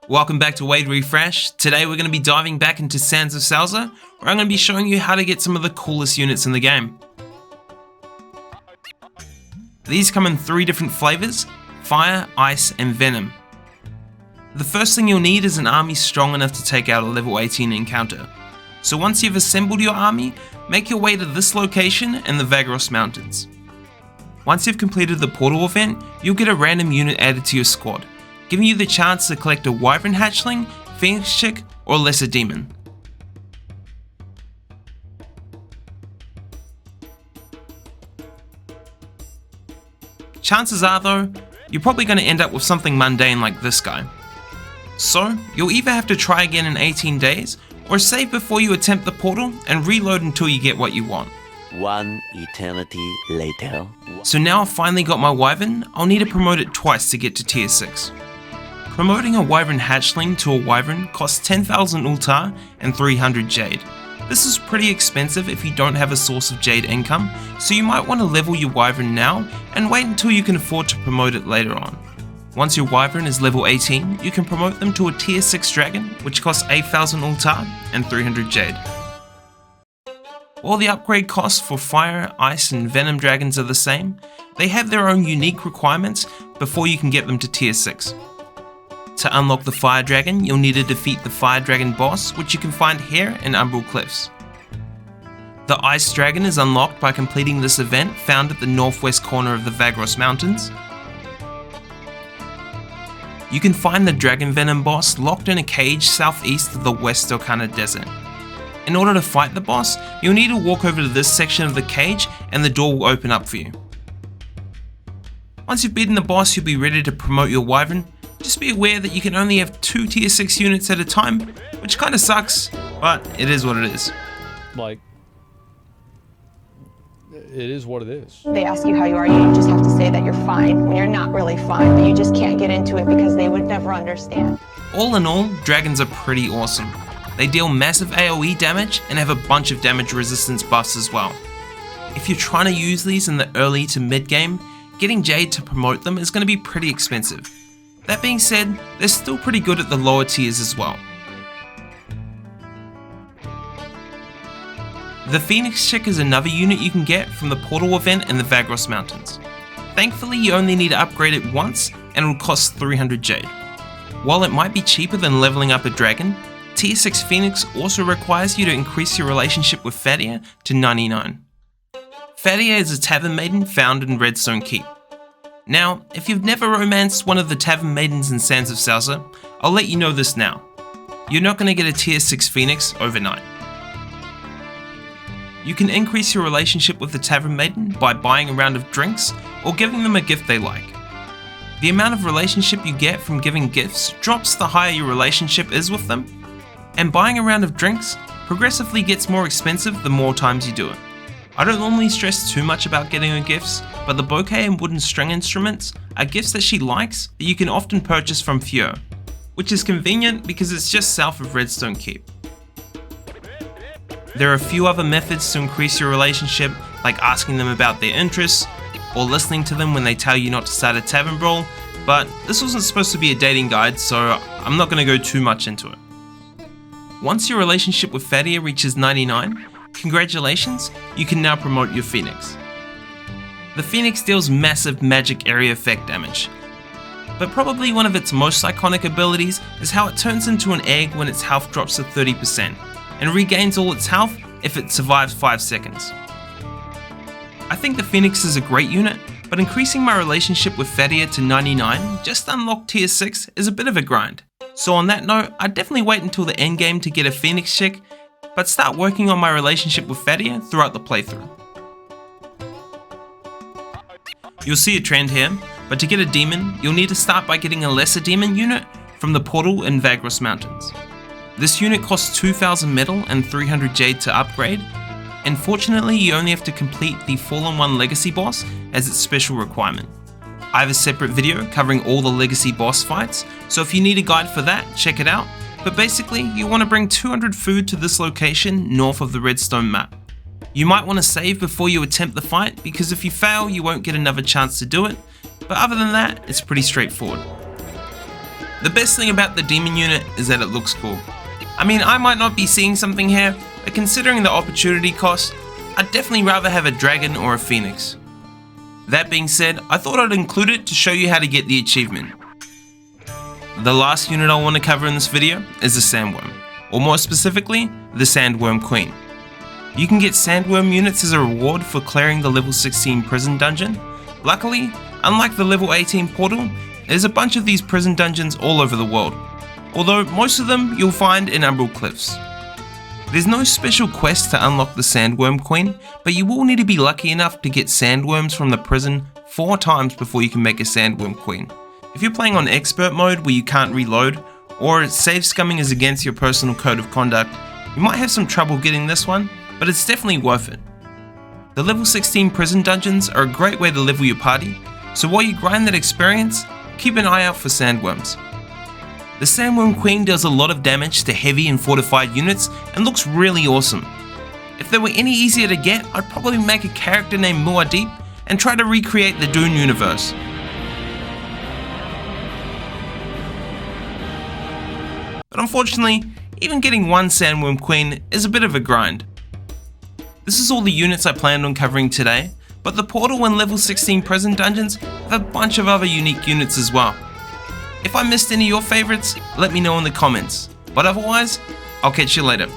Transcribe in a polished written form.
Welcome back to Wade Refresh. Today we're going to be diving back into Sands of Salzaar, where I'm going to be showing you how to get some of the coolest units in the game. These come in 3 different flavors: Fire, Ice, and Venom. The first thing you'll need is an army strong enough to take out a level 18 encounter. So once you've assembled your army, make your way to this location and the Vagros Mountains. Once you've completed the portal event, you'll get a random unit added to your squad, giving you the chance to collect a Wyvern Hatchling, Phoenix Chick, or Lesser Demon. Chances are though, you're probably going to end up with something mundane like this guy. So, you'll either have to try again in 18 days, or save before you attempt the portal and reload until you get what you want. One eternity later. So now I've finally got my Wyvern, I'll need to promote it twice to get to tier 6. Promoting a Wyvern Hatchling to a Wyvern costs 10,000 Ultar and 300 Jade. This is pretty expensive if you don't have a source of Jade income, so you might want to level your Wyvern now and wait until you can afford to promote it later on. Once your Wyvern is level 18, you can promote them to a tier 6 dragon, which costs 8,000 Ultar and 300 Jade. While the upgrade costs for Fire, Ice, and Venom dragons are the same, they have their own unique requirements before you can get them to tier 6. To unlock the Fire Dragon, you'll need to defeat the Fire Dragon boss, which you can find here in Umbral Cliffs. The Ice Dragon is unlocked by completing this event found at the northwest corner of the Vagros Mountains. You can find the Dragon Venom boss locked in a cage southeast of the West Orkana Desert. In order to fight the boss, you'll need to walk over to this section of the cage and the door will open up for you. Once you've beaten the boss, you'll be ready to promote your Wyvern. Just be aware that you can only have 2 tier 6 units at a time, which kinda sucks, but it is what it is. Like, it is what it is. They ask you how you are, you just have to say that you're fine when you're not really fine, but you just can't get into it because they would never understand. All in all, dragons are pretty awesome. They deal massive AoE damage and have a bunch of damage resistance buffs as well. If you're trying to use these in the early to mid game, getting Jade to promote them is going to be pretty expensive. That being said, they're still pretty good at the lower tiers as well. The Phoenix Chick is another unit you can get from the portal event in the Vagros Mountains. Thankfully, you only need to upgrade it once and it will cost 300 Jade. While it might be cheaper than leveling up a dragon, tier 6 Phoenix also requires you to increase your relationship with Fadia to 99. Fadia is a tavern maiden found in Redstone Keep. Now, if you've never romanced one of the tavern maidens in Sands of Salzaar, I'll let you know this now. You're not going to get a tier 6 Phoenix overnight. You can increase your relationship with the tavern maiden by buying a round of drinks or giving them a gift they like. The amount of relationship you get from giving gifts drops the higher your relationship is with them, and buying a round of drinks progressively gets more expensive the more times you do it. I don't normally stress too much about getting her gifts, but the bouquet and wooden string instruments are gifts that she likes that you can often purchase from Fio, which is convenient because it's just south of Redstone Keep. There are a few other methods to increase your relationship, like asking them about their interests, or listening to them when they tell you not to start a tavern brawl, but this wasn't supposed to be a dating guide, so I'm not going to go too much into it. Once your relationship with Fadia reaches 99, congratulations, you can now promote your Phoenix. The Phoenix deals massive magic area effect damage, but probably one of its most iconic abilities is how it turns into an egg when its health drops to 30%, and regains all its health if it survives 5 seconds. I think the Phoenix is a great unit, but increasing my relationship with Fadia to 99 just to unlock tier 6 is a bit of a grind. So on that note, I'd definitely wait until the end game to get a Phoenix Chick, but start working on my relationship with Fadia throughout the playthrough. You'll see a trend here, but to get a demon, you'll need to start by getting a lesser demon unit from the portal in Vagros Mountains. This unit costs 2,000 metal and 300 jade to upgrade, and fortunately you only have to complete the Fallen 1 Legacy boss as its special requirement. I have a separate video covering all the Legacy boss fights, so if you need a guide for that, check it out. But basically, you want to bring 200 food to this location north of the redstone map. You might want to save before you attempt the fight, because if you fail, you won't get another chance to do it, but other than that, it's pretty straightforward. The best thing about the demon unit is that it looks cool. I mean, I might not be seeing something here, but considering the opportunity cost, I'd definitely rather have a dragon or a phoenix. That being said, I thought I'd include it to show you how to get the achievement. The last unit I want to cover in this video is the Sandworm, or more specifically, the Sandworm Queen. You can get Sandworm units as a reward for clearing the level 16 prison dungeon. Luckily, unlike the level 18 portal, there's a bunch of these prison dungeons all over the world, although most of them you'll find in Umbral Cliffs. There's no special quest to unlock the Sandworm Queen, but you will need to be lucky enough to get sandworms from the prison 4 times before you can make a Sandworm Queen. If you're playing on expert mode where you can't reload, or save scumming is against your personal code of conduct, you might have some trouble getting this one, but it's definitely worth it. The level 16 prison dungeons are a great way to level your party, so while you grind that experience, keep an eye out for sandworms. The Sandworm Queen does a lot of damage to heavy and fortified units and looks really awesome. If they were any easier to get, I'd probably make a character named Muad'Dib and try to recreate the Dune universe. But unfortunately, even getting one Sandworm Queen is a bit of a grind. This is all the units I planned on covering today, but the portal and level 16 prison dungeons have a bunch of other unique units as well. If I missed any of your favorites, let me know in the comments, but otherwise, I'll catch you later.